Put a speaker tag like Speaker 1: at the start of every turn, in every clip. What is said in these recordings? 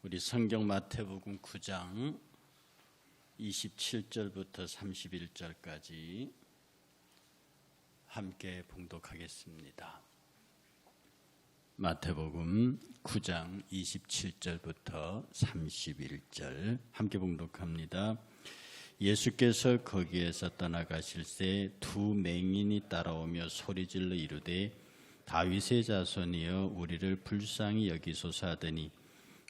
Speaker 1: 우리 성경 마태복음 9장 27절부터 31절까지 함께 봉독하겠습니다. 마태복음 9장 27절부터 31절 함께 봉독합니다. 예수께서 거기에서 떠나가실새 두 맹인이 따라오며 소리질러 이르되 다윗의 자손이여 우리를 불쌍히 여기소서 하더니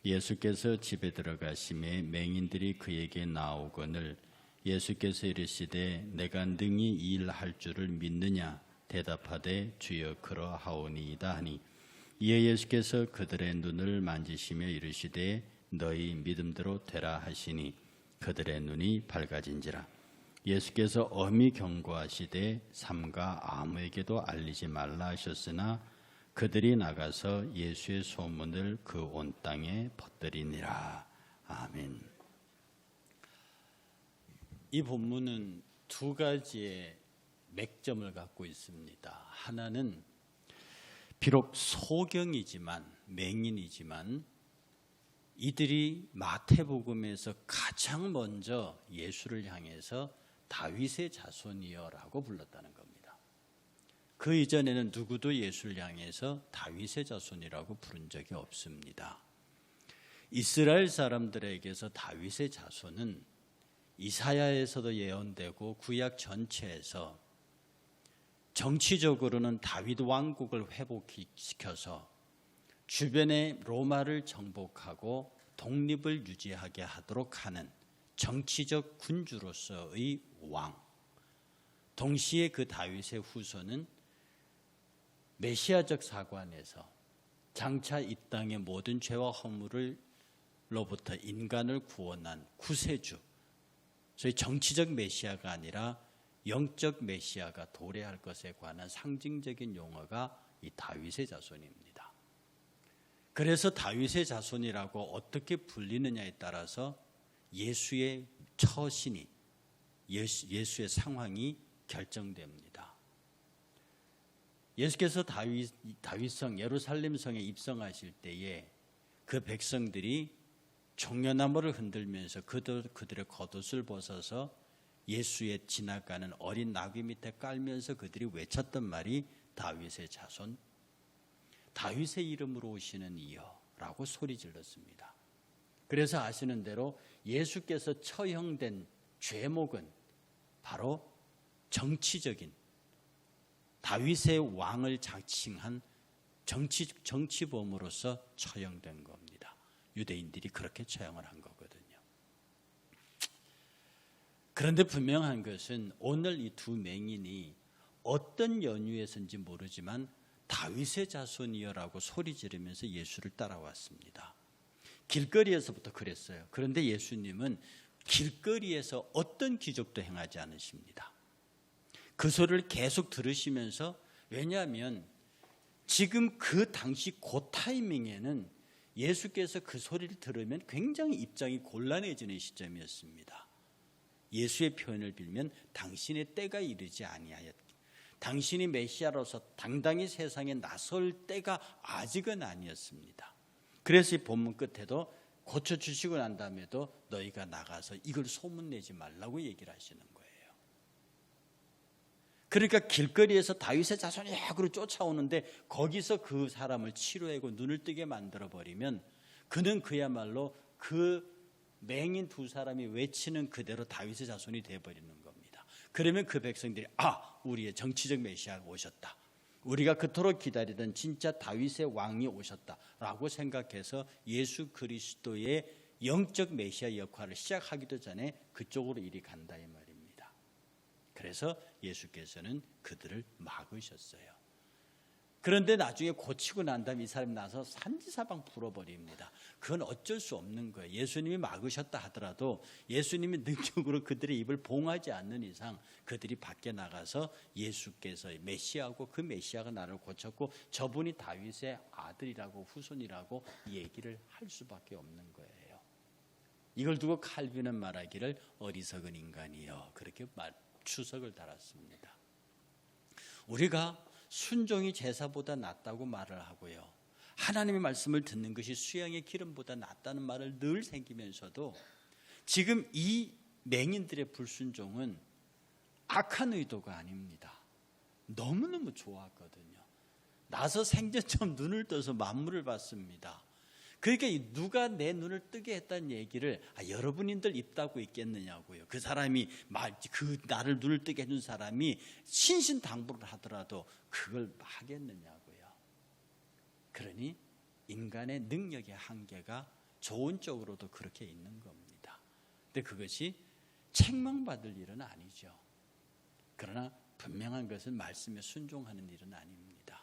Speaker 1: 예수께서 집에 들어가심에 맹인들이 그에게 나오거늘 예수께서 이르시되 내가 능히 이 일 할 줄을 믿느냐 대답하되 주여 그러하오니이다 하니 이에 예수께서 그들의 눈을 만지시며 이르시되 너희 믿음대로 되라 하시니 그들의 눈이 밝아진지라. 예수께서 엄히 경고하시되 삼가 아무에게도 알리지 말라 하셨으나 그들이 나가서 예수의 소문을 그 온 땅에 퍼뜨리니라. 아멘. 이 본문은 두 가지의 맥점을 갖고 있습니다. 하나는 비록 소경이지만 맹인이지만 이들이 마태복음에서 가장 먼저 예수를 향해서 다윗의 자손이여라고 불렀다는 겁니다. 그 이전에는 누구도 예수를 향해서 다윗의 자손이라고 부른 적이 없습니다. 이스라엘 사람들에게서 다윗의 자손은 이사야에서도 예언되고 구약 전체에서 정치적으로는 다윗 왕국을 회복시켜서 주변의 로마를 정복하고 독립을 유지하게 하도록 하는 정치적 군주로서의 왕. 동시에 그 다윗의 후손은 메시아적 사관에서 장차 이 땅의 모든 죄와 허물로부터 인간을 구원한 구세주, 소위 정치적 메시아가 아니라 영적 메시아가 도래할 것에 관한 상징적인 용어가 이 다윗의 자손입니다. 그래서 다윗의 자손이라고 어떻게 불리느냐에 따라서 예수의 처신이, 예수의 상황이 결정됩니다. 예수께서 다윗성 예루살렘성에 입성하실 때에 그 백성들이 종려나무를 흔들면서 그들의 겉옷을 벗어서 예수의 지나가는 어린 나귀 밑에 깔면서 그들이 외쳤던 말이 다윗의 자손, 다윗의 이름으로 오시는 이여라고 소리 질렀습니다. 그래서 아시는 대로 예수께서 처형된 죄목은 바로 정치적인 다윗의 왕을 자칭한 정치범으로서 처형된 겁니다. 유대인들이 그렇게 처형을 한 거거든요. 그런데 분명한 것은 오늘 이 두 맹인이 어떤 연유에서인지 모르지만 다윗의 자손이여라고 소리 지르면서 예수를 따라왔습니다. 길거리에서부터 그랬어요. 그런데 예수님은 길거리에서 어떤 기적도 행하지 않으십니다. 그 소리를 계속 들으시면서, 왜냐하면 지금 그 당시 그 타이밍에는 예수께서 그 소리를 들으면 굉장히 입장이 곤란해지는 시점이었습니다. 예수의 표현을 빌면 당신의 때가 이르지 아니하였다. 당신이 메시아로서 당당히 세상에 나설 때가 아직은 아니었습니다. 그래서 이 본문 끝에도 고쳐주시고 난 다음에도 너희가 나가서 이걸 소문내지 말라고 얘기를 하시는 거예요. 그러니까 길거리에서 다윗의 자손이야 그러고 쫓아오는데 거기서 그 사람을 치료하고 눈을 뜨게 만들어버리면 그는 그야말로 그 맹인 두 사람이 외치는 그대로 다윗의 자손이 되어버리는 겁니다. 그러면 그 백성들이 우리의 정치적 메시아가 오셨다. 우리가 그토록 기다리던 진짜 다윗의 왕이 오셨다라고 생각해서 예수 그리스도의 영적 메시아 역할을 시작하기도 전에 그쪽으로 일이 간다 이 말입니다. 그래서 예수께서는 그들을 막으셨어요. 그런데 나중에 고치고 난 다음에 이 사람이 나서 산지사방 풀어버립니다. 그건 어쩔 수 없는 거예요. 예수님이 막으셨다 하더라도 예수님이 능력으로 그들의 입을 봉하지 않는 이상 그들이 밖에 나가서 예수께서 메시아고 그 메시아가 나를 고쳤고 저분이 다윗의 아들이라고 후손이라고 얘기를 할 수밖에 없는 거예요. 이걸 두고 칼빈은 말하기를 어리석은 인간이여 그렇게 추석을 달았습니다. 우리가 순종이 제사보다 낫다고 말을 하고요. 하나님의 말씀을 듣는 것이 수양의 기름보다 낫다는 말을 늘 새기면서도 지금 이 맹인들의 불순종은 악한 의도가 아닙니다. 너무너무 좋았거든요. 나서 생전처럼 눈을 떠서 만물을 봤습니다. 그러니까 누가 내 눈을 뜨게 했다는 얘기를 여러분인들 입 닫고 있겠느냐고요. 그 사람이 나를 눈을 뜨게 해준 사람이 신신당부를 하더라도 그걸 하겠느냐고요. 그러니 인간의 능력의 한계가 좋은 쪽으로도 그렇게 있는 겁니다. 근데 그것이 책망받을 일은 아니죠. 그러나 분명한 것은 말씀에 순종하는 일은 아닙니다.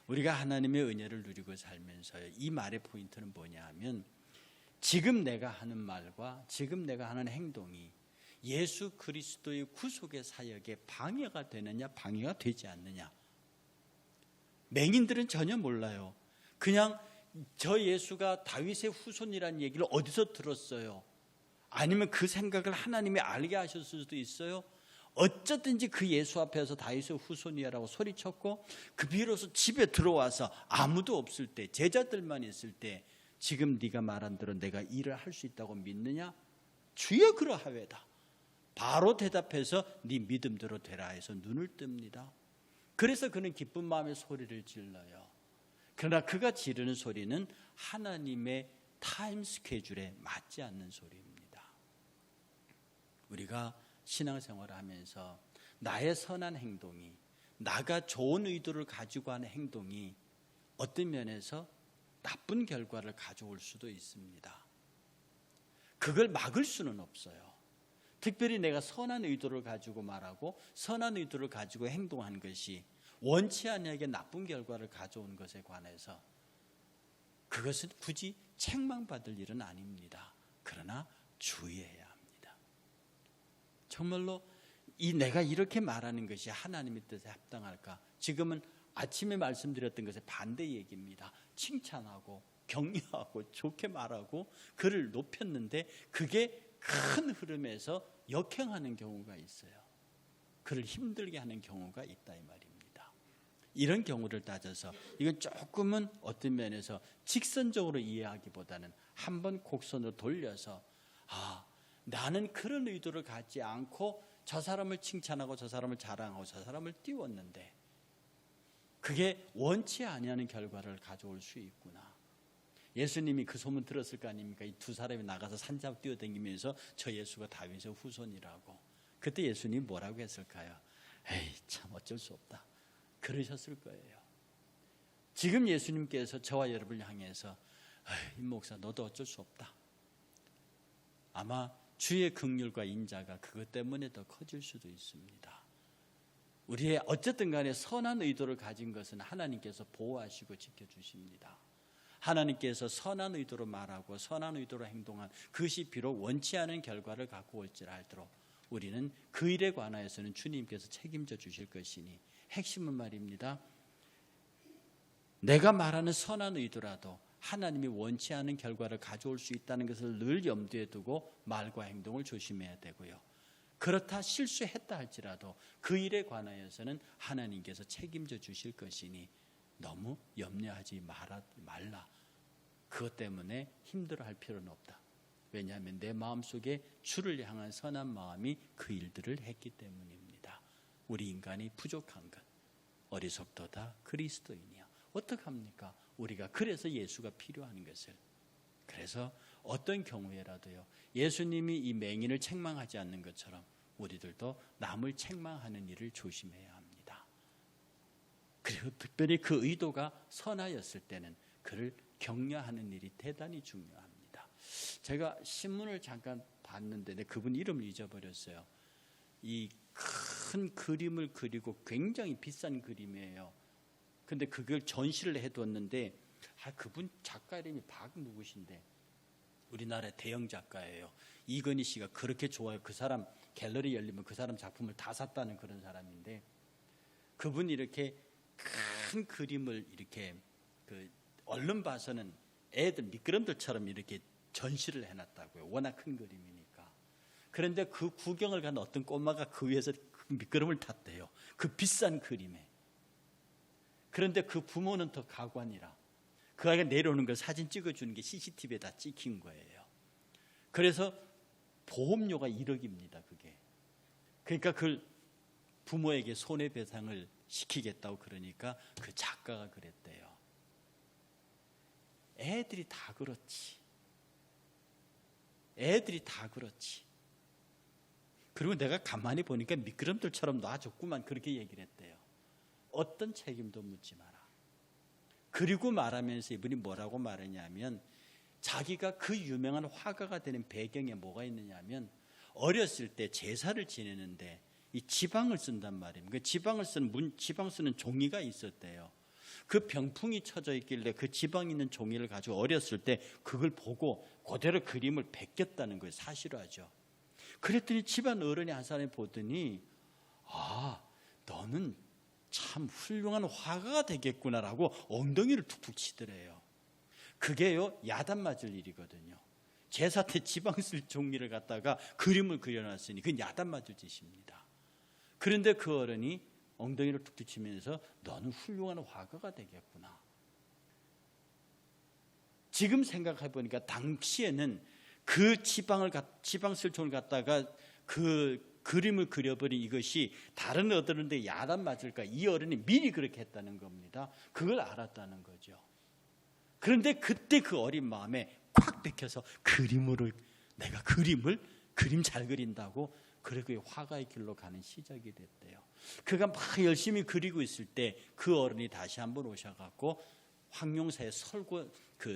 Speaker 1: 우리가 하나님의 은혜를 누리고 살면서요, 이 말의 포인트는 뭐냐 하면 지금 내가 하는 말과 지금 내가 하는 행동이 예수 그리스도의 구속의 사역에 방해가 되느냐 방해가 되지 않느냐. 맹인들은 전혀 몰라요. 그냥 저 예수가 다윗의 후손이라는 얘기를 어디서 들었어요? 아니면 그 생각을 하나님이 알게 하셨을 수도 있어요. 어쩌든지 그 예수 앞에서 다윗의 후손이야라고 소리쳤고 그 비로소 집에 들어와서 아무도 없을 때 제자들만 있을 때 지금 네가 말한 대로 내가 일을 할 수 있다고 믿느냐? 주여 그러하외다. 바로 대답해서 네 믿음대로 되라 해서 눈을 뜹니다. 그래서 그는 기쁜 마음에 소리를 질러요. 그러나 그가 지르는 소리는 하나님의 타임 스케줄에 맞지 않는 소리입니다. 우리가 신앙생활을 하면서 나의 선한 행동이, 나가 좋은 의도를 가지고 하는 행동이 어떤 면에서 나쁜 결과를 가져올 수도 있습니다. 그걸 막을 수는 없어요. 특별히 내가 선한 의도를 가지고 말하고 선한 의도를 가지고 행동한 것이 원치 않게 나쁜 결과를 가져온 것에 관해서 그것은 굳이 책망받을 일은 아닙니다. 그러나 주의해야 합니다. 정말로 내가 이렇게 말하는 것이 하나님의 뜻에 합당할까? 지금은 아침에 말씀드렸던 것의 반대 얘기입니다. 칭찬하고 격려하고 좋게 말하고 그를 높였는데 그게 큰 흐름에서 역행하는 경우가 있어요. 그를 힘들게 하는 경우가 있다 이 말입니다. 이런 경우를 따져서 이건 조금은 어떤 면에서 직선적으로 이해하기보다는 한번 곡선으로 돌려서 나는 그런 의도를 갖지 않고 저 사람을 칭찬하고 저 사람을 자랑하고 저 사람을 띄웠는데 그게 원치 아니하는 결과를 가져올 수 있구나. 예수님이 그 소문 들었을 거 아닙니까? 이 두 사람이 나가서 산잡 뛰어다니면서 저 예수가 다윗의 후손이라고. 그때 예수님이 뭐라고 했을까요? 에이 참 어쩔 수 없다. 그러셨을 거예요. 지금 예수님께서 저와 여러분을 향해서 임 목사 너도 어쩔 수 없다. 아마 주의 긍휼과 인자가 그것 때문에 더 커질 수도 있습니다. 우리의 어쨌든 간에 선한 의도를 가진 것은 하나님께서 보호하시고 지켜주십니다. 하나님께서 선한 의도로 말하고 선한 의도로 행동한 그것이 비록 원치 않은 결과를 갖고 올지라도 우리는 그 일에 관하여서는 주님께서 책임져 주실 것이니 핵심은 말입니다. 내가 말하는 선한 의도라도 하나님이 원치 않은 결과를 가져올 수 있다는 것을 늘 염두에 두고 말과 행동을 조심해야 되고요. 그렇다 실수했다 할지라도 그 일에 관하여서는 하나님께서 책임져 주실 것이니 너무 염려하지 말라. 그것 때문에 힘들어할 필요는 없다. 왜냐하면 내 마음속에 주를 향한 선한 마음이 그 일들을 했기 때문입니다. 우리 인간이 부족한 것 어리석도다 그리스도인이야. 어떡합니까? 우리가 그래서 예수가 필요한 것을. 그래서 어떤 경우에라도요 예수님이 이 맹인을 책망하지 않는 것처럼 우리들도 남을 책망하는 일을 조심해야 합니다. 그리고 특별히 그 의도가 선하였을 때는 그를 격려하는 일이 대단히 중요합니다. 제가 신문을 잠깐 봤는데 그분 이름을 잊어버렸어요. 이 큰 그림을 그리고 굉장히 비싼 그림이에요. 근데 그걸 전시를 해뒀는데 그분 작가 이름이 누구신데 우리나라 대형 작가예요. 이건희 씨가 그렇게 좋아요. 그 사람 갤러리 열리면 그 사람 작품을 다 샀다는 그런 사람인데 그분이 이렇게 큰 그림을 이렇게 얼른 봐서는 애들 미끄럼들처럼 이렇게 전시를 해놨다고요. 워낙 큰 그림이니까. 그런데 그 구경을 간 어떤 꼬마가 그 위에서 그 미끄럼을 탔대요. 그 비싼 그림에. 그런데 그 부모는 더 가관이라. 그 아이가 내려오는 걸 사진 찍어주는 게 CCTV에 다 찍힌 거예요. 그래서 보험료가 1억입니다. 그게. 그러니까 그 부모에게 손해배상을 시키겠다고 그러니까 그 작가가 그랬대요. 애들이 다 그렇지. 애들이 다 그렇지. 그리고 내가 가만히 보니까 미끄럼틀처럼 놔줬구만, 그렇게 얘기를 했대요. 어떤 책임도 묻지 마라. 그리고 말하면서 이분이 뭐라고 말했냐면, 자기가 그 유명한 화가가 되는 배경에 뭐가 있느냐면, 어렸을 때 제사를 지내는데 이 지방을 쓴단 말입니다. 그 지방을 쓰는 지방 쓰는 종이가 있었대요. 그 병풍이 쳐져 있길래 그 지방 있는 종이를 가지고 어렸을 때 그걸 보고 그대로 그림을 베꼈다는 거예요. 사실화죠. 그랬더니 집안 어른이 한 사람이 보더니, 아, 너는 참 훌륭한 화가가 되겠구나라고 엉덩이를 툭툭 치더래요. 그게요, 야단 맞을 일이거든요. 제사 때 지방 쓸 종이를 갖다가 그림을 그려놨으니 그건 야단 맞을 짓입니다. 그런데 그 어른이 엉덩이를 툭툭 치면서 너는 훌륭한 화가가 되겠구나. 지금 생각해 보니까 당시에는 그 지방 쓸 종을 갖다가 그 그림을 그려버린 이것이 다른 어른한테 야단 맞을까, 이 어른이 미리 그렇게 했다는 겁니다. 그걸 알았다는 거죠. 그런데 그때 그 어린 마음에 콱 박혀서 내가 그림 잘 그린다고, 그리고 화가의 길로 가는 시작이 됐대요. 그가 막 열심히 그리고 있을 때 그 어른이 다시 한번 오셔갖고 황룡사의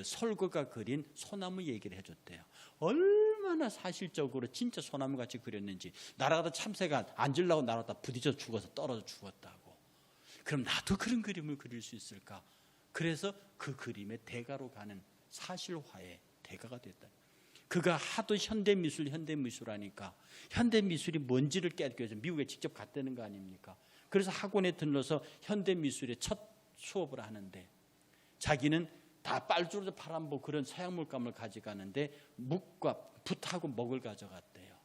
Speaker 1: 설거가 그린 소나무 얘기를 해줬대요. 얼마나 사실적으로 진짜 소나무같이 그렸는지, 날아가다 참새가 앉으려고 날아다 부딪혀 죽어서 떨어져 죽었다고. 그럼 나도 그런 그림을 그릴 수 있을까? 그래서 그 그림의 대가로 가는 사실화의 대가가 됐다. 그가 하도 현대미술 하니까 현대미술이 뭔지를 깨닫기 위해서 미국에 직접 갔다는 거 아닙니까? 그래서 학원에 들러서 현대미술의 첫 수업을 하는데, 자기는 다 빨주로 파란보 그런 서양 물감을 가져가는데 묵과 붓하고 먹을 가져갔대요.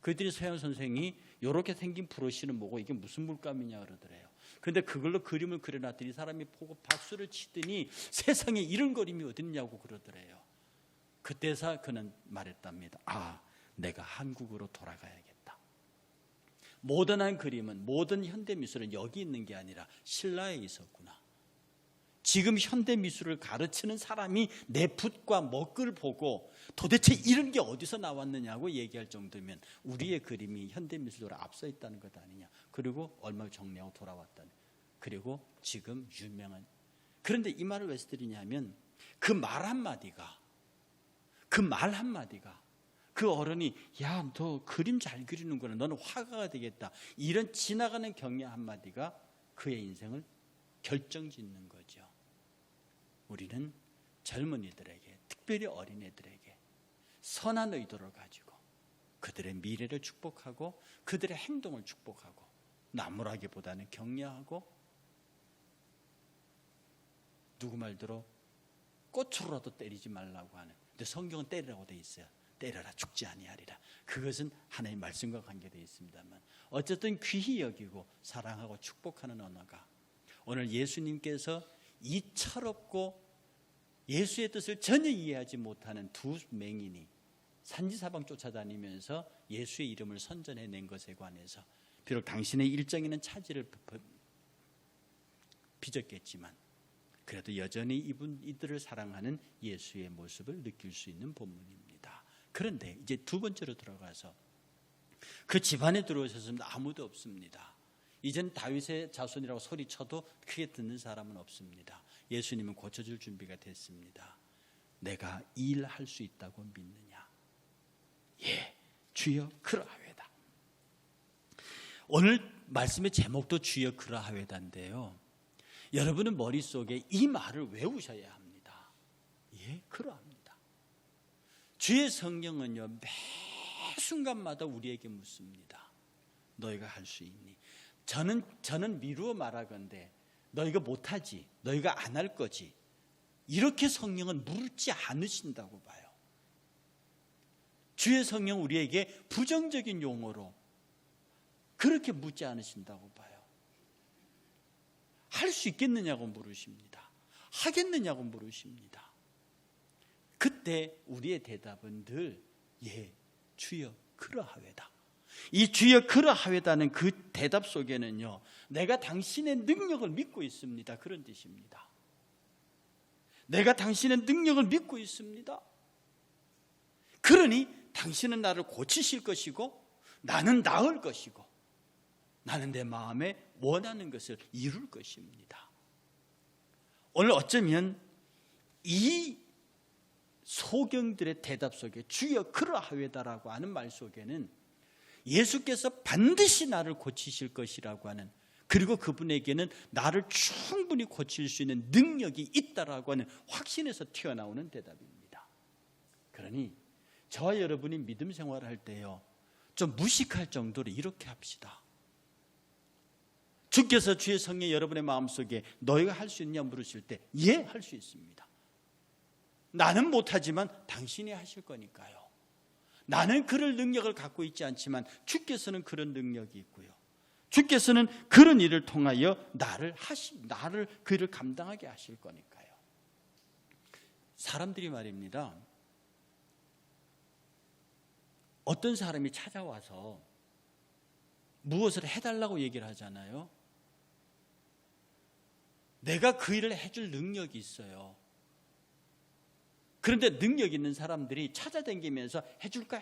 Speaker 1: 그들이 서양 선생이 이렇게 생긴 브러쉬는 뭐고 이게 무슨 물감이냐 그러더래요. 그런데 그걸로 그림을 그려놨더니 사람이 보고 박수를 치더니 세상에 이런 그림이 어딨냐고 그러더래요. 그때서 그는 말했답니다. 아, 내가 한국으로 돌아가야겠다. 모던한 그림은, 모던 현대미술은 여기 있는 게 아니라 신라에 있었구나. 지금 현대미술을 가르치는 사람이 내 붓과 먹을 보고 도대체 이런 게 어디서 나왔느냐고 얘기할 정도면 우리의 그림이 현대미술로 앞서 있다는 것 아니냐. 그리고 얼마 정리하고 돌아왔다는. 그리고 지금 유명한. 그런데 이 말을 왜 드리냐면, 그 말 한마디가 그 어른이, 야, 너 그림 잘 그리는구나, 너는 화가가 되겠다, 이런 지나가는 격려 한마디가 그의 인생을 결정짓는 거죠. 우리는 젊은이들에게, 특별히 어린애들에게 선한 의도를 가지고 그들의 미래를 축복하고 그들의 행동을 축복하고 나무라기보다는 격려하고, 누구 말대로 꽃으로라도 때리지 말라고 하는, 근데 성경은 때리라고 돼 있어요. 때려라 죽지 아니하리라. 그것은 하나님의 말씀과 관계되어 있습니다만, 어쨌든 귀히 여기고 사랑하고 축복하는 언어가, 오늘 예수님께서 이 철없고 예수의 뜻을 전혀 이해하지 못하는 두 맹인이 산지사방 쫓아다니면서 예수의 이름을 선전해낸 것에 관해서, 비록 당신의 일정에는 차질을 빚었겠지만 그래도 여전히 이들을 사랑하는 예수의 모습을 느낄 수 있는 본문입니다. 그런데 이제 두 번째로 들어가서, 그 집안에 들어오셨습니다. 아무도 없습니다. 이젠 다윗의 자손이라고 소리쳐도 크게 듣는 사람은 없습니다. 예수님은 고쳐줄 준비가 됐습니다. 내가 이 일 할 수 있다고 믿느냐? 예, 주여 그러하외다. 오늘 말씀의 제목도 주여 그러하외다인데요, 여러분은 머릿속에 이 말을 외우셔야 합니다. 예, 그러합니다. 주의 성령은요, 매 순간마다 우리에게 묻습니다. 너희가 할 수 있니? 저는 미루어 말하건대 너희가 못하지, 너희가 안 할 거지, 이렇게 성령은 묻지 않으신다고 봐요. 주의 성령 우리에게 부정적인 용어로 그렇게 묻지 않으신다고 봐요. 할 수 있겠느냐고 물으십니다. 하겠느냐고 물으십니다. 그때 우리의 대답은 늘 예, 주여 그러하외다. 이 주여 그러하외다는 그 대답 속에는요, 내가 당신의 능력을 믿고 있습니다, 그런 뜻입니다. 내가 당신의 능력을 믿고 있습니다. 그러니 당신은 나를 고치실 것이고 나는 나을 것이고 나는 내 마음에 원하는 것을 이룰 것입니다. 오늘 어쩌면 이 소경들의 대답 속에 주여 그러하외다라고 하는 말 속에는 예수께서 반드시 나를 고치실 것이라고 하는, 그리고 그분에게는 나를 충분히 고칠 수 있는 능력이 있다라고 하는 확신에서 튀어나오는 대답입니다. 그러니 저와 여러분이 믿음 생활을 할 때요, 좀 무식할 정도로 이렇게 합시다. 주께서 주의 성령 여러분의 마음속에 너희가 할 수 있냐 물으실 때 예, 할 수 있습니다. 나는 못하지만 당신이 하실 거니까요. 나는 그럴 능력을 갖고 있지 않지만 주께서는 그런 능력이 있고요. 주께서는 그런 일을 통하여 나를 그 일을 감당하게 하실 거니까요. 사람들이 말입니다, 어떤 사람이 찾아와서 무엇을 해달라고 얘기를 하잖아요. 내가 그 일을 해줄 능력이 있어요. 그런데 능력 있는 사람들이 찾아다니면서 해줄까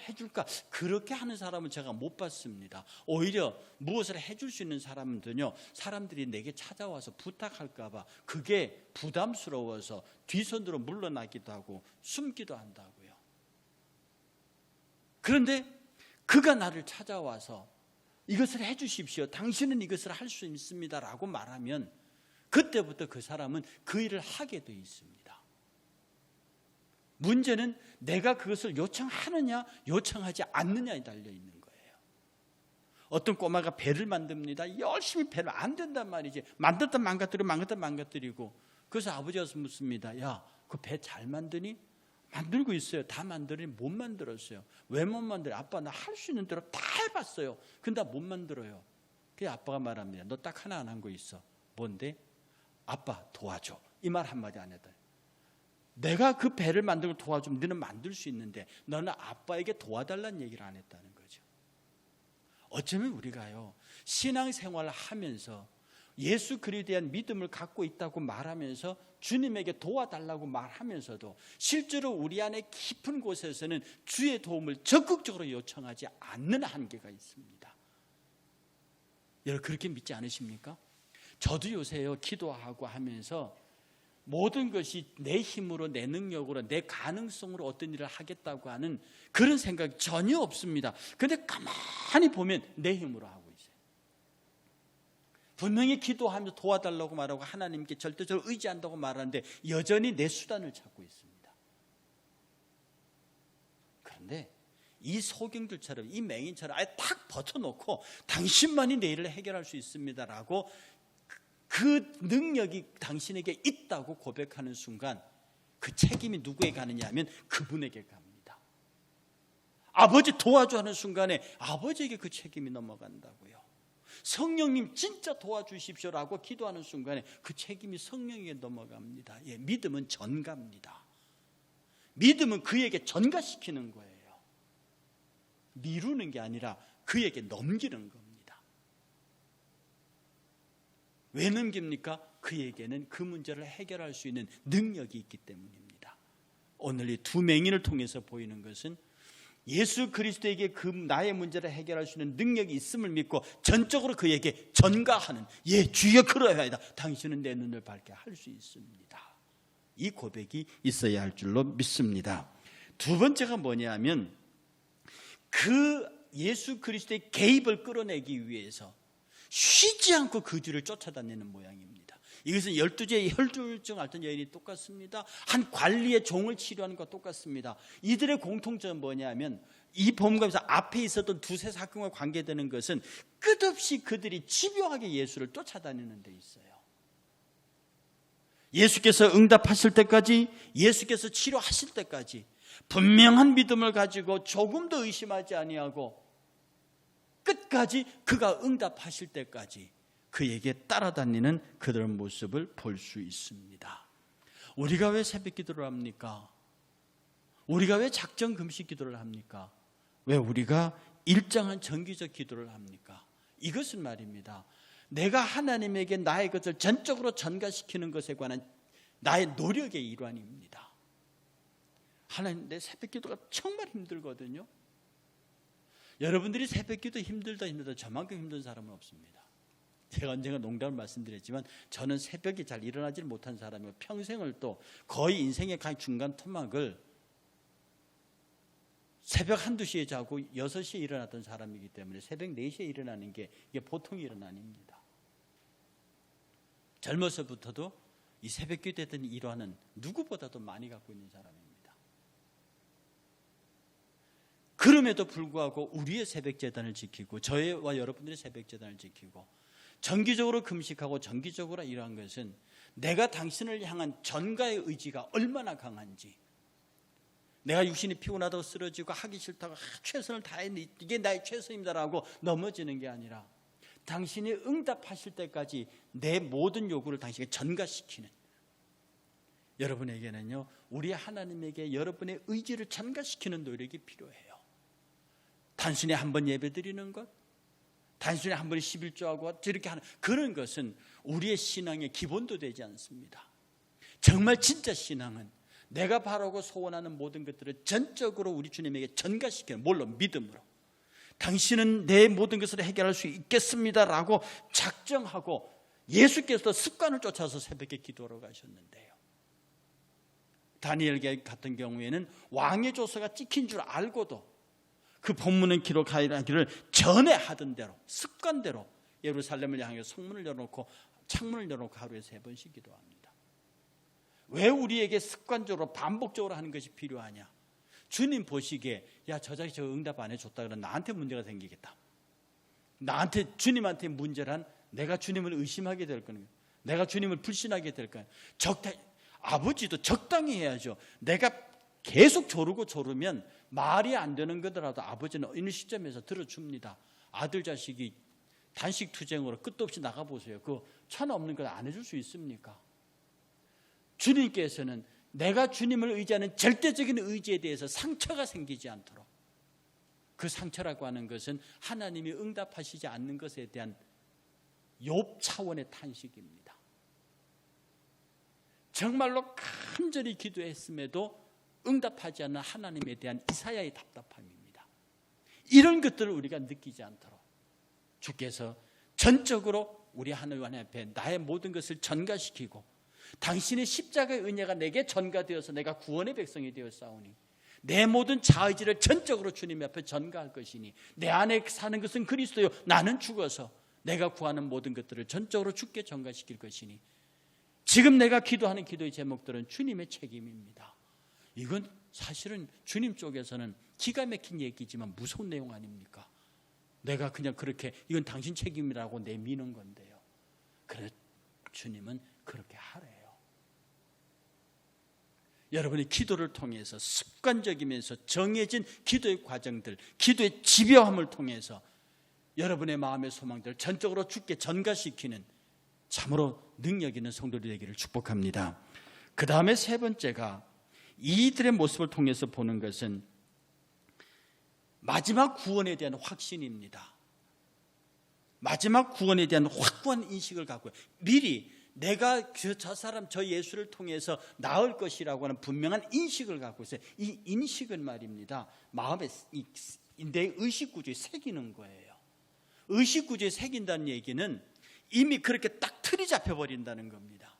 Speaker 1: 그렇게 하는 사람은 제가 못 봤습니다. 오히려 무엇을 해줄 수 있는 사람들은요, 사람들이 내게 찾아와서 부탁할까 봐 그게 부담스러워서 뒤손으로 물러나기도 하고 숨기도 한다고요. 그런데 그가 나를 찾아와서 이것을 해주십시오, 당신은 이것을 할 수 있습니다 라고 말하면 그때부터 그 사람은 그 일을 하게 돼 있습니다. 문제는 내가 그것을 요청하느냐 요청하지 않느냐에 달려있는 거예요. 어떤 꼬마가 배를 만듭니다. 열심히 배를 안 된단 말이지. 만들다 망가뜨리고 그래서 아버지가 묻습니다. 야, 그 배 잘 만드니? 만들고 있어요. 다 만드니 못 만들었어요. 왜 못 만들어요? 아빠 나 할 수 있는 대로 다 해봤어요. 근데 못 만들어요. 그래서 아빠가 말합니다. 너 딱 하나 안 한 거 있어. 뭔데? 아빠 도와줘. 이 말 한마디 안 했다. 내가 그 배를 만들고 도와주면 너는 만들 수 있는데 너는 아빠에게 도와달라는 얘기를 안 했다는 거죠. 어쩌면 우리가요, 신앙생활을 하면서 예수 그리스도에 대한 믿음을 갖고 있다고 말하면서 주님에게 도와달라고 말하면서도 실제로 우리 안에 깊은 곳에서는 주의 도움을 적극적으로 요청하지 않는 한계가 있습니다. 여러분 그렇게 믿지 않으십니까? 저도 요새요, 기도하고 하면서 모든 것이 내 힘으로, 내 능력으로, 내 가능성으로 어떤 일을 하겠다고 하는 그런 생각이 전혀 없습니다. 그런데 가만히 보면 내 힘으로 하고 있어요. 분명히 기도하면서 도와달라고 말하고 하나님께 절대적으로 의지한다고 말하는데 여전히 내 수단을 찾고 있습니다. 그런데 이 소경들처럼, 이 맹인처럼 아예 탁 버텨놓고 당신만이 내 일을 해결할 수 있습니다라고 그 능력이 당신에게 있다고 고백하는 순간 그 책임이 누구에게 가느냐 하면 그분에게 갑니다. 아버지 도와줘 하는 순간에 아버지에게 그 책임이 넘어간다고요. 성령님 진짜 도와주십시오라고 기도하는 순간에 그 책임이 성령에게 넘어갑니다. 예, 믿음은 전가입니다. 믿음은 그에게 전가시키는 거예요. 미루는 게 아니라 그에게 넘기는 겁니다. 왜 넘깁니까? 그에게는 그 문제를 해결할 수 있는 능력이 있기 때문입니다. 오늘 이 두 맹인을 통해서 보이는 것은 예수 그리스도에게 그 나의 문제를 해결할 수 있는 능력이 있음을 믿고 전적으로 그에게 전가하는, 예 주여 그러하이다, 당신은 내 눈을 밝게 할 수 있습니다. 이 고백이 있어야 할 줄로 믿습니다. 두 번째가 뭐냐면 그 예수 그리스도의 개입을 끌어내기 위해서 쉬지 않고 그 뒤를 쫓아다니는 모양입니다. 이것은 12제의 혈루증 앓던 여인이 똑같습니다. 한 관리의 종을 치료하는 것과 똑같습니다. 이들의 공통점은 뭐냐면 이 복음가에서 앞에 있었던 두세 사건과 관계되는 것은 끝없이 그들이 집요하게 예수를 쫓아다니는 데 있어요. 예수께서 응답하실 때까지, 예수께서 치료하실 때까지 분명한 믿음을 가지고 조금도 의심하지 아니하고 끝까지 그가 응답하실 때까지 그에게 따라다니는 그들의 모습을 볼 수 있습니다. 우리가 왜 새벽 기도를 합니까? 우리가 왜 작정 금식 기도를 합니까? 왜 우리가 일정한 정기적 기도를 합니까? 이것은 말입니다, 내가 하나님에게 나의 것을 전적으로 전가시키는 것에 관한 나의 노력의 일환입니다. 하나님, 내 새벽 기도가 정말 힘들거든요. 여러분들이 새벽 기도 힘들다 저만큼 힘든 사람은 없습니다. 제가 언젠가 농담을 말씀드렸지만 저는 새벽에 잘 일어나지 못한 사람이고 평생을 또 거의 인생의 각 중간 토막을 새벽 한두 시에 자고 6시에 일어났던 사람이기 때문에 새벽 4시에 일어나는 게 이게 보통 일은 아닙니다. 젊어서부터도 이 새벽 기도에 대한 일환은 누구보다도 많이 갖고 있는 사람입니다. 그럼에도 불구하고 우리의 새벽 제단을 지키고 저와 여러분들의 새벽 제단을 지키고 정기적으로 금식하고 정기적으로 일한 것은 내가 당신을 향한 전가의 의지가 얼마나 강한지, 내가 육신이 피곤하다고 쓰러지고 하기 싫다고 최선을 다했는데 이게 나의 최선입니다라고 넘어지는 게 아니라 당신이 응답하실 때까지 내 모든 요구를 당신에게 전가시키는, 여러분에게는요 우리 하나님에게 여러분의 의지를 전가시키는 노력이 필요해요. 단순히 한 번 예배드리는 것, 단순히 한 번 11조하고 저렇게 하는 그런 것은 우리의 신앙의 기본도 되지 않습니다. 정말 진짜 신앙은 내가 바라고 소원하는 모든 것들을 전적으로 우리 주님에게 전가시키는, 물론 믿음으로 당신은 내 모든 것을 해결할 수 있겠습니다라고 작정하고 예수께서도 습관을 쫓아서 새벽에 기도하러 가셨는데요, 다니엘 같은 경우에는 왕의 조서가 찍힌 줄 알고도 그 본문은 기록하기를 전에 하던 대로 습관대로 예루살렘을 향해 성문을 열어놓고 창문을 열어놓고 하루에 3번씩 기도합니다. 왜 우리에게 습관적으로 반복적으로 하는 것이 필요하냐? 주님 보시기에 야, 저 자식 저 응답 안 해줬다 그러면 나한테 문제가 생기겠다. 나한테, 주님한테 문제란 내가 주님을 의심하게 될 거예요. 내가 주님을 불신하게 될 거예요. 아버지도 적당히 해야죠. 내가 계속 조르면 말이 안 되는 거더라도 아버지는 어느 시점에서 들어줍니다. 아들 자식이 단식 투쟁으로 끝도 없이 나가보세요. 그 천 없는 걸 안 해줄 수 있습니까? 주님께서는 내가 주님을 의지하는 절대적인 의지에 대해서 상처가 생기지 않도록, 그 상처라고 하는 것은 하나님이 응답하시지 않는 것에 대한 욥 차원의 탄식입니다. 정말로 간절히 기도했음에도 응답하지 않는 하나님에 대한 이사야의 답답함입니다. 이런 것들을 우리가 느끼지 않도록 주께서 전적으로 우리 하나님 앞에 나의 모든 것을 전가시키고 당신의 십자가의 은혜가 내게 전가되어서 내가 구원의 백성이 되었사오니 내 모든 자의지를 전적으로 주님 앞에 전가할 것이니 내 안에 사는 것은 그리스도요 나는 죽어서 내가 구하는 모든 것들을 전적으로 주께 전가시킬 것이니, 지금 내가 기도하는 기도의 제목들은 주님의 책임입니다. 이건 사실은 주님 쪽에서는 기가 막힌 얘기지만 무서운 내용 아닙니까? 내가 그냥 그렇게 이건 당신 책임이라고 내미는 건데요, 그래 주님은 그렇게 하래요. 여러분이 기도를 통해서 습관적이면서 정해진 기도의 과정들, 기도의 집요함을 통해서 여러분의 마음의 소망들을 전적으로 주께 전가시키는 참으로 능력 있는 성도들이 되기를 축복합니다. 그 다음에 세 번째가 이들의 모습을 통해서 보는 것은 마지막 구원에 대한 확신입니다. 마지막 구원에 대한 확고한 인식을 갖고 미리 내가 저 사람 저 예수를 통해서 나을 것이라고 하는 분명한 인식을 갖고 있어요. 이 인식은 말입니다, 마음에 내 의식구조에 새기는 거예요. 의식구조에 새긴다는 얘기는 이미 그렇게 딱 틀이 잡혀버린다는 겁니다.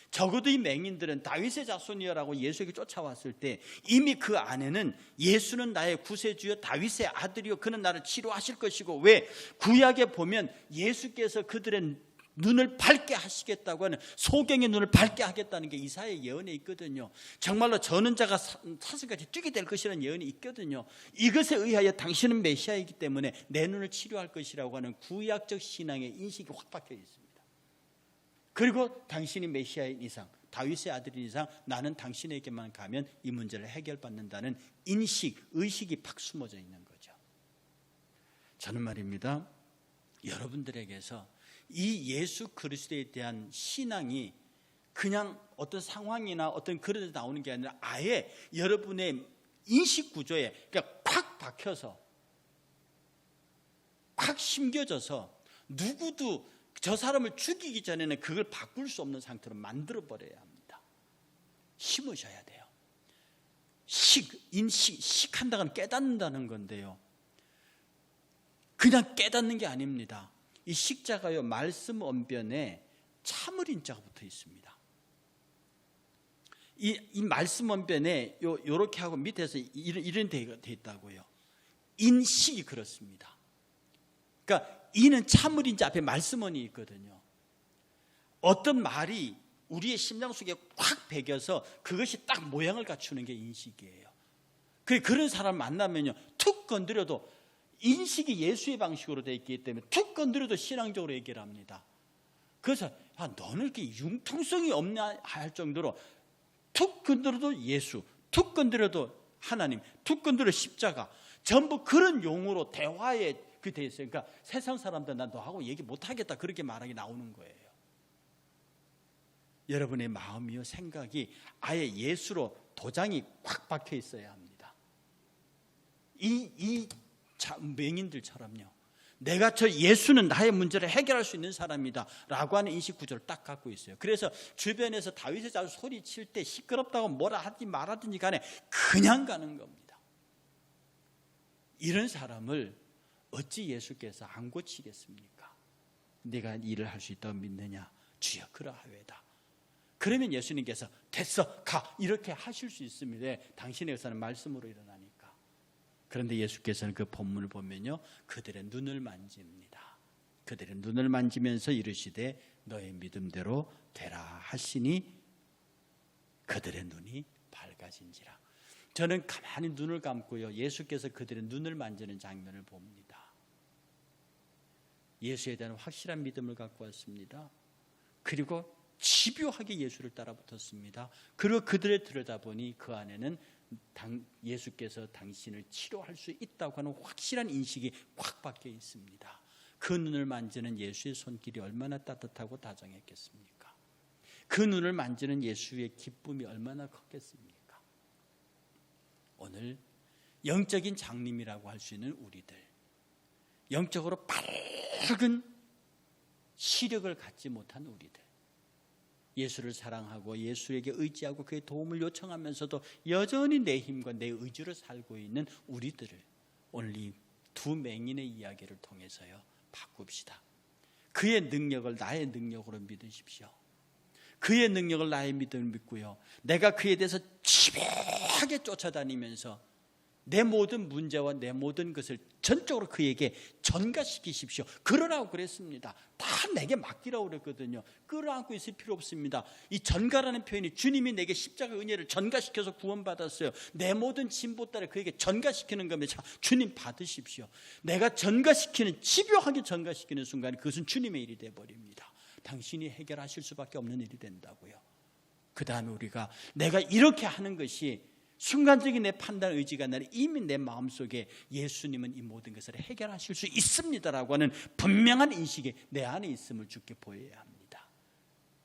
Speaker 1: 적어도 이 맹인들은 다윗의 자손이여라고 예수에게 쫓아왔을 때 이미 그 안에는 예수는 나의 구세주여 다윗의 아들이요 그는 나를 치료하실 것이고, 왜 구약에 보면 예수께서 그들의 눈을 밝게 하시겠다고 하는, 소경의 눈을 밝게 하겠다는 게 이사야의 예언에 있거든요. 정말로 저는 자가 사슴같이 뛰게 될 것이라는 예언이 있거든요. 이것에 의하여 당신은 메시아이기 때문에 내 눈을 치료할 것이라고 하는 구약적 신앙의 인식이 확 박혀 있습니다. 그리고 당신이 메시아인 이상, 다윗의 아들인 이상 나는 당신에게만 가면 이 문제를 해결받는다는 인식, 의식이 팍 숨어져 있는 거죠. 저는 말입니다, 여러분들에게서 이 예수 그리스도에 대한 신앙이 그냥 어떤 상황이나 어떤 그런 데 나오는 게 아니라 아예 여러분의 인식 구조에 그러니까 콱 박혀서 콱 심겨져서 누구도 저 사람을 죽이기 전에는 그걸 바꿀 수 없는 상태로 만들어 버려야 합니다. 심으셔야 돼요. 식한다는 건 깨닫는다는 건데요. 그냥 깨닫는 게 아닙니다. 이 식자가요, 말씀 언변에 참을 인자가 붙어 있습니다. 이 말씀 언변에 요렇게 하고 밑에서 이런 데 있다고요. 인식이 그렇습니다. 그러니까 이는 참을 인자 앞에 말씀언이 있거든요. 어떤 말이 우리의 심장 속에 확 배겨서 그것이 딱 모양을 갖추는 게 인식이에요. 그런 사람 만나면요, 툭 건드려도 인식이 예수의 방식으로 되어 있기 때문에 툭 건드려도 신앙적으로 얘기를 합니다. 그래서 너는 이렇게 융통성이 없냐 할 정도로 툭 건드려도 예수, 툭 건드려도 하나님, 툭 건드려 십자가, 전부 그런 용어로 대화에 그 돼 있어요. 그러니까 세상 사람들 난 너하고 얘기 못하겠다 그렇게 말하기 나오는 거예요. 여러분의 마음이요, 생각이 아예 예수로 도장이 꽉 박혀 있어야 합니다. 이 맹인들처럼요, 내가 저 예수는 나의 문제를 해결할 수 있는 사람이다 라고 하는 인식 구조를 딱 갖고 있어요. 그래서 주변에서 다윗의 자주 소리칠 때 시끄럽다고 뭐라 하든지 말하든지 간에 그냥 가는 겁니다. 이런 사람을 어찌 예수께서 안 고치겠습니까? 내가 일을 할 수 있다고 믿느냐? 주여 그러하외다. 그러면 예수님께서 됐어 가 이렇게 하실 수 있습니다. 당신의 의사는 말씀으로 일어나니까. 그런데 예수께서는 그 본문을 보면요, 그들의 눈을 만집니다. 그들의 눈을 만지면서 이르시되 너의 믿음대로 되라 하시니 그들의 눈이 밝아진지라. 저는 가만히 눈을 감고요, 예수께서 그들의 눈을 만지는 장면을 봅니다. 예수에 대한 확실한 믿음을 갖고 왔습니다. 그리고 집요하게 예수를 따라 붙었습니다. 그리고 그들을 들여다보니 그 안에는 예수께서 당신을 치료할 수 있다고 하는 확실한 인식이 확 박혀 있습니다. 그 눈을 만지는 예수의 손길이 얼마나 따뜻하고 다정했겠습니까? 그 눈을 만지는 예수의 기쁨이 얼마나 컸겠습니까? 오늘 영적인 장님이라고 할 수 있는 우리들, 영적으로 밝은 시력을 갖지 못한 우리들, 예수를 사랑하고 예수에게 의지하고 그의 도움을 요청하면서도 여전히 내 힘과 내 의지로 살고 있는 우리들을 오늘 이 두 맹인의 이야기를 통해서요, 바꿉시다. 그의 능력을 나의 능력으로 믿으십시오. 그의 능력을 나의 믿음을 믿고요, 내가 그에 대해서 집요하게 쫓아다니면서 내 모든 문제와 내 모든 것을 전적으로 그에게 전가시키십시오. 그러라고 그랬습니다. 다 내게 맡기라고 그랬거든요. 끌어안고 있을 필요 없습니다. 이 전가라는 표현이 주님이 내게 십자가 은혜를 전가시켜서 구원받았어요. 내 모든 짐 보따리를 그에게 전가시키는 겁니다. 자, 주님 받으십시오. 내가 전가시키는, 집요하게 전가시키는 순간 그것은 주님의 일이 되어버립니다. 당신이 해결하실 수밖에 없는 일이 된다고요. 그 다음에 우리가 내가 이렇게 하는 것이 순간적인 내 판단 의지가 아니라 이미 내 마음속에 예수님은 이 모든 것을 해결하실 수 있습니다라고 하는 분명한 인식이 내 안에 있음을 주께 보여야 합니다.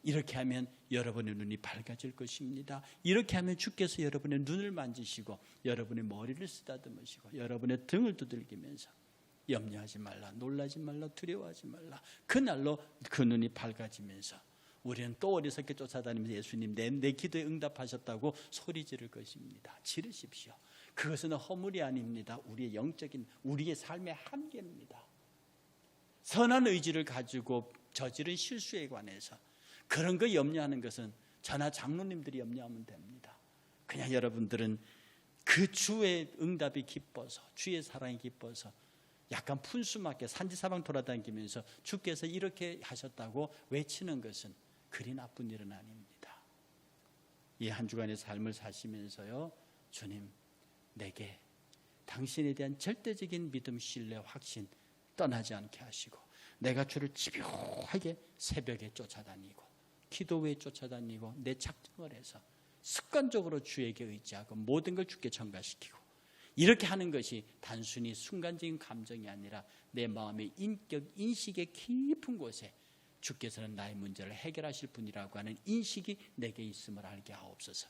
Speaker 1: 이렇게 하면 여러분의 눈이 밝아질 것입니다. 이렇게 하면 주께서 여러분의 눈을 만지시고 여러분의 머리를 쓰다듬으시고 여러분의 등을 두들기면서 염려하지 말라, 놀라지 말라, 두려워하지 말라, 그날로 그 눈이 밝아지면서 우리는 또 어리석게 쫓아다니면서 예수님 내 기도에 응답하셨다고 소리 지를 것입니다. 지르십시오. 그것은 허물이 아닙니다. 우리의 영적인, 우리의 삶의 한계입니다. 선한 의지를 가지고 저지른 실수에 관해서 그런 거 염려하는 것은 저나 장로님들이 염려하면 됩니다. 그냥 여러분들은 그 주의 응답이 기뻐서, 주의 사랑이 기뻐서 약간 푼수맞게 산지사방 돌아다니면서 주께서 이렇게 하셨다고 외치는 것은 그리 나쁜 일은 아닙니다. 이 한 주간의 삶을 사시면서요, 주님 내게 당신에 대한 절대적인 믿음, 신뢰, 확신 떠나지 않게 하시고 내가 주를 집요하게 새벽에 쫓아다니고 기도회에 쫓아다니고 내 작정을 해서 습관적으로 주에게 의지하고 모든 걸 주께 전가시키고 이렇게 하는 것이 단순히 순간적인 감정이 아니라 내 마음의 인격, 인식의 깊은 곳에 주께서는 나의 문제를 해결하실 분이라고 하는 인식이 내게 있음을 알게 하옵소서.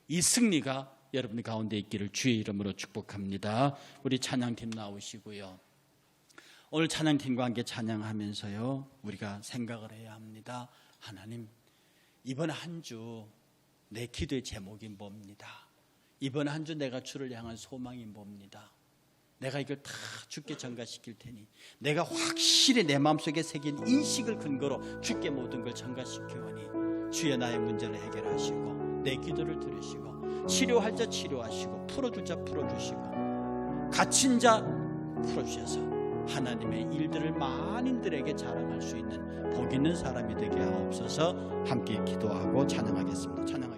Speaker 1: 이 승리가 여러분 가운데 있기를 주의 이름으로 축복합니다. 우리 찬양팀 나오시고요. 오늘 찬양팀과 함께 찬양하면서요, 우리가 생각을 해야 합니다. 하나님, 이번 한 주 내 기도의 제목이 뭡니다. 이번 한 주 내가 주를 향한 소망이 뭡니다. 내가 이걸 다 주께 전가시킬 테니 내가 확실히 내 마음속에 새긴 인식을 근거로 주께 모든 걸 전가시키오니 주여 나의 문제를 해결하시고 내 기도를 들으시고 치료할 자 치료하시고 풀어줄 자 풀어주시고 갇힌 자 풀어주셔서 하나님의 일들을 만인들에게 자랑할 수 있는 복 있는 사람이 되게 하옵소서. 함께 기도하고 찬양하겠습니다. 찬양하겠습니다.